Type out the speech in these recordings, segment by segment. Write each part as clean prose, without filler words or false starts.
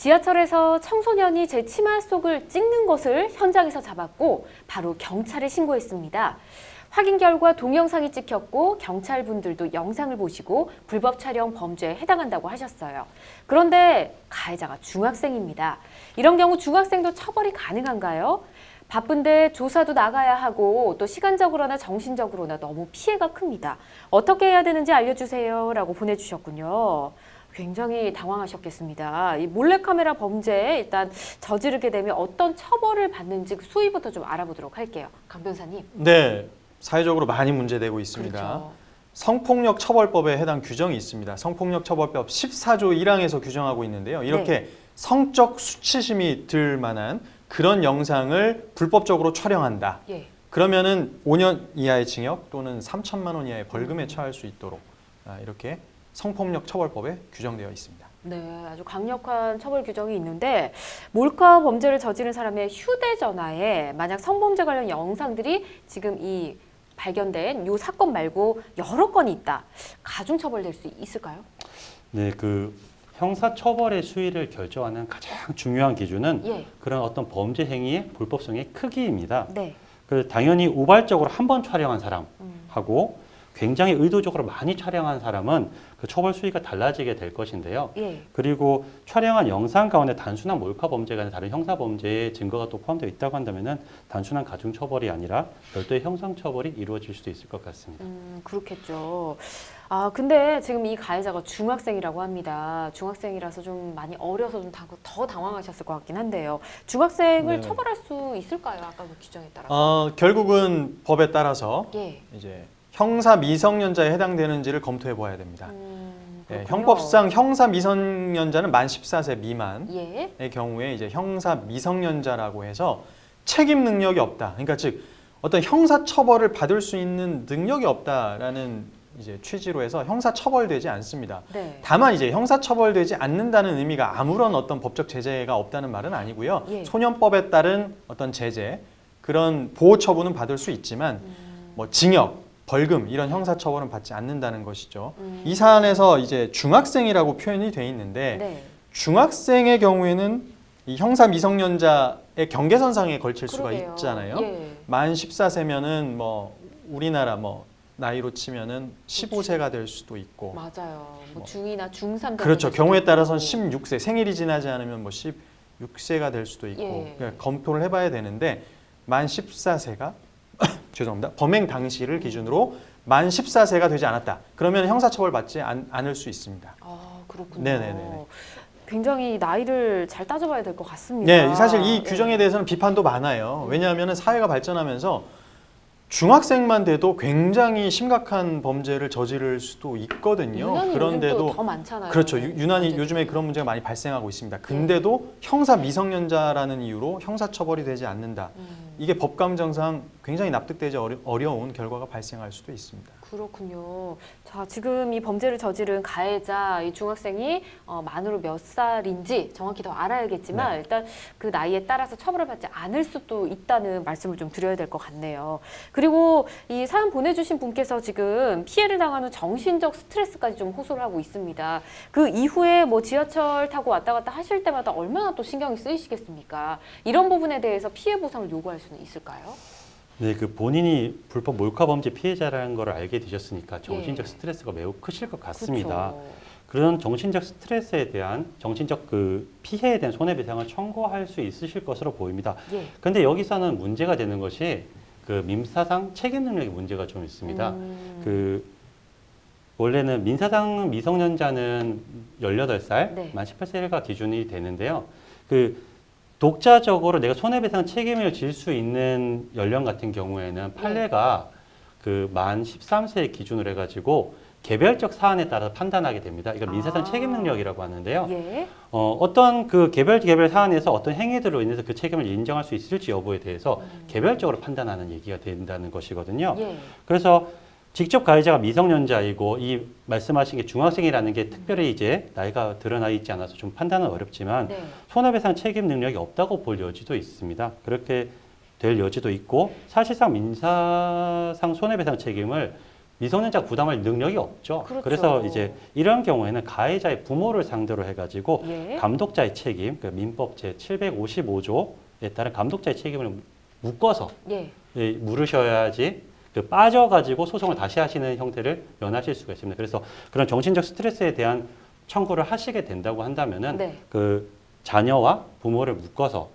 지하철에서 청소년이 제 치마 속을 찍는 것을 현장에서 잡았고 바로 경찰에 신고했습니다. 확인 결과 동영상이 찍혔고 경찰분들도 영상을 보시고 불법 촬영 범죄에 해당한다고 하셨어요. 그런데 가해자가 중학생입니다. 이런 경우 중학생도 처벌이 가능한가요? 바쁜데 조사도 나가야 하고 또 시간적으로나 정신적으로나 너무 피해가 큽니다. 어떻게 해야 되는지 알려주세요 라고 보내주셨군요. 굉장히 당황하셨겠습니다. 이 몰래카메라 범죄에 일단 저지르게 되면 어떤 처벌을 받는지 그 수위부터 좀 알아보도록 할게요. 강 변호사님. 네, 사회적으로 많이 문제되고 있습니다. 그렇죠. 성폭력 처벌법에 해당 규정이 있습니다. 성폭력 처벌법 14조 1항에서 규정하고 있는데요. 이렇게 성적 수치심이 들 만한 그런 영상을 불법적으로 촬영한다. 그러면은 5년 이하의 징역 또는 3천만 원 이하의 벌금에 처할 수 있도록 이렇게 성폭력 처벌법에 규정되어 있습니다. 네, 아주 강력한 처벌 규정이 있는데 몰카 범죄를 저지른 사람의 휴대전화에 만약 성범죄 관련 영상들이 지금 이 발견된 이 사건 말고 여러 건이 있다. 가중처벌될 수 있을까요? 네, 그 형사처벌의 수위를 결정하는 가장 중요한 기준은 그런 어떤 범죄 행위의 불법성의 크기입니다. 네. 그 당연히 우발적으로 한 번 촬영한 사람하고 굉장히 의도적으로 많이 촬영한 사람은 그 처벌 수위가 달라지게 될 것인데요. 그리고 촬영한 영상 가운데 단순한 몰카 범죄가 아니라 다른 형사 범죄의 증거가 또 포함되어 있다고 한다면은 단순한 가중 처벌이 아니라 별도의 형상 처벌이 이루어질 수도 있을 것 같습니다. 그렇겠죠. 아, 근데 지금 이 가해자가 중학생이라고 합니다. 중학생이라서 좀 많이 어려서 좀 더 당황하셨을 것 같긴 한데요. 중학생을 처벌할 수 있을까요? 아까 그 규정에 따라서? 결국은 법에 따라서 이제 형사 미성년자에 해당되는지를 검토해 보아야 됩니다. 형법상 형사 미성년자는 만 14세 미만의 경우에 이제 형사 미성년자라고 해서 책임 능력이 없다. 그러니까 즉 어떤 형사 처벌을 받을 수 있는 능력이 없다라는 이제 취지로 해서 형사 처벌되지 않습니다. 다만 이제 형사 처벌되지 않는다는 의미가 아무런 어떤 법적 제재가 없다는 말은 아니고요. 소년법에 따른 어떤 제재 그런 보호 처분은 받을 수 있지만 뭐 징역 벌금 이런 형사처벌은 받지 않는다는 것이죠. 이 사안에서 이제 중학생이라고 표현이 돼 있는데 중학생의 경우에는 이 형사 미성년자의 경계선상에 걸칠 수가 있잖아요. 만 14세면은 뭐 우리나라 뭐 나이로 치면은 15세가 될 수도 있고. 맞아요. 뭐 중2나 중3 그렇죠. 경우에 따라서는 16세 생일이 지나지 않으면 뭐 16세가 될 수도 있고. 그러니까 검토를 해봐야 되는데 만 14세가 죄송합니다. 범행 당시를 기준으로 만 14세가 되지 않았다. 그러면 형사처벌 받지 않을 수 있습니다. 아, 그렇군요. 네네네. 굉장히 나이를 잘 따져봐야 될 것 같습니다. 네, 사실 이 규정에 대해서는 비판도 많아요. 왜냐하면 사회가 발전하면서 중학생만 돼도 굉장히 심각한 범죄를 저지를 수도 있거든요. 그런데도 더 많잖아요. 그렇죠. 유난히 요즘에 그런 문제가 많이 발생하고 있습니다. 근데도 형사 미성년자라는 이유로 형사처벌이 되지 않는다. 이게 법감정상 굉장히 납득되지 어려운 결과가 발생할 수도 있습니다. 그렇군요. 자, 지금 이 범죄를 저지른 가해자 이 중학생이 만으로 몇 살인지 정확히 더 알아야겠지만 일단 그 나이에 따라서 처벌을 받지 않을 수도 있다는 말씀을 좀 드려야 될 것 같네요. 그리고 이 사연 보내주신 분께서 지금 피해를 당하는 정신적 스트레스까지 좀 호소를 하고 있습니다. 그 이후에 뭐 지하철 타고 왔다 갔다 하실 때마다 얼마나 또 신경이 쓰이시겠습니까? 이런 부분에 대해서 피해 보상을 요구할 수는 있을까요? 네, 그 본인이 불법 몰카 범죄 피해자라는 걸 알게 되셨으니까 정신적 스트레스가 매우 크실 것 같습니다. 그런 정신적 스트레스에 대한 정신적 그 피해에 대한 손해배상을 청구할 수 있으실 것으로 보입니다. 그런데 여기서는 문제가 되는 것이 그 민사상 책임 능력의 문제가 좀 있습니다. 그 원래는 민사상 미성년자는 18살, 만 18세가 기준이 되는데요. 그 독자적으로 내가 손해배상 책임을 질 수 있는 연령 같은 경우에는 판례가 그 만 13세 기준으로 해가지고 개별적 사안에 따라 판단하게 됩니다. 이걸 민사상 책임 능력이라고 하는데요. 어떤 그 개별 사안에서 어떤 행위들로 인해서 그 책임을 인정할 수 있을지 여부에 대해서 개별적으로 판단하는 얘기가 된다는 것이거든요. 그래서 직접 가해자가 미성년자이고 이 말씀하신 게 중학생이라는 게 특별히 이제 나이가 드러나 있지 않아서 좀 판단은 어렵지만 손해배상 책임 능력이 없다고 볼 여지도 있습니다. 그렇게 될 여지도 있고 사실상 민사상 손해배상 책임을 미성년자 부담할 능력이 없죠. 그렇죠. 그래서 이제 이런 경우에는 가해자의 부모를 상대로 해가지고 예. 감독자의 책임, 그 민법 제 755조에 따른 감독자의 책임을 묶어서 예. 물으셔야지 빠져가지고 소송을 다시 하시는 형태를 면하실 수가 있습니다. 그래서 그런 정신적 스트레스에 대한 청구를 하시게 된다고 한다면은 네. 그 자녀와 부모를 묶어서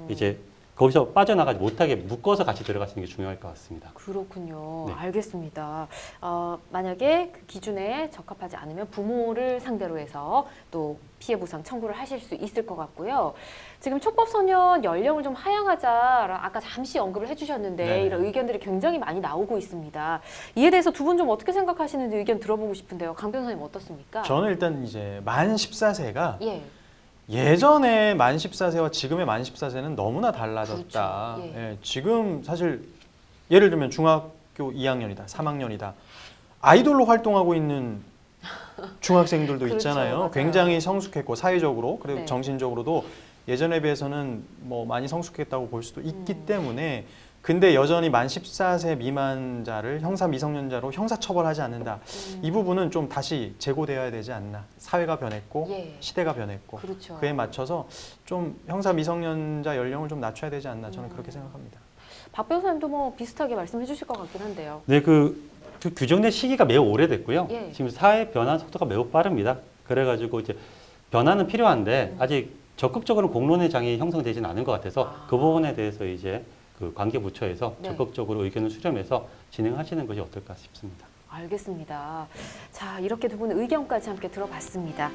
이제 거기서 빠져나가지 못하게 묶어서 같이 들어가시는 게 중요할 것 같습니다. 그렇군요. 네. 알겠습니다. 만약에 그 기준에 적합하지 않으면 부모를 상대로 해서 또 피해 보상 청구를 하실 수 있을 것 같고요. 지금 촉법소년 연령을 좀 하향하자 아까 잠시 언급을 해주셨는데 네. 이런 의견들이 굉장히 많이 나오고 있습니다. 이에 대해서 두 분 좀 어떻게 생각하시는지 의견 들어보고 싶은데요. 강 변호사님 어떻습니까? 저는 일단 이제 만 14세가 예. 예전에 만 14세와 지금의 만 14세는 너무나 달라졌다. 그렇죠. 예. 예, 지금 사실 예를 들면 중학교 2학년이다, 3학년이다. 아이돌로 활동하고 있는 중학생들도 그렇죠. 있잖아요. 맞아요. 굉장히 성숙했고 사회적으로 그리고 네. 정신적으로도 예전에 비해서는 뭐 많이 성숙했다고 볼 수도 있기 때문에 근데 여전히 만 14세 미만자를 형사 미성년자로 형사 처벌하지 않는다. 이 부분은 좀 다시 재고되어야 되지 않나. 사회가 변했고 예. 시대가 변했고 그렇죠. 그에 맞춰서 좀 형사 미성년자 연령을 좀 낮춰야 되지 않나 저는 그렇게 생각합니다. 박 변호사님도 뭐 비슷하게 말씀해 주실 것 같긴 한데요. 네, 그 규정된 시기가 매우 오래됐고요. 예. 지금 사회 변화 속도가 매우 빠릅니다. 그래가지고 이제 변화는 필요한데 아직 적극적으로 공론의 장이 형성되지는 않은 것 같아서 그 부분에 대해서 이제 그 관계 부처에서 네. 적극적으로 의견을 수렴해서 진행하시는 것이 어떨까 싶습니다. 알겠습니다. 자, 이렇게 두 분 의견까지 함께 들어봤습니다.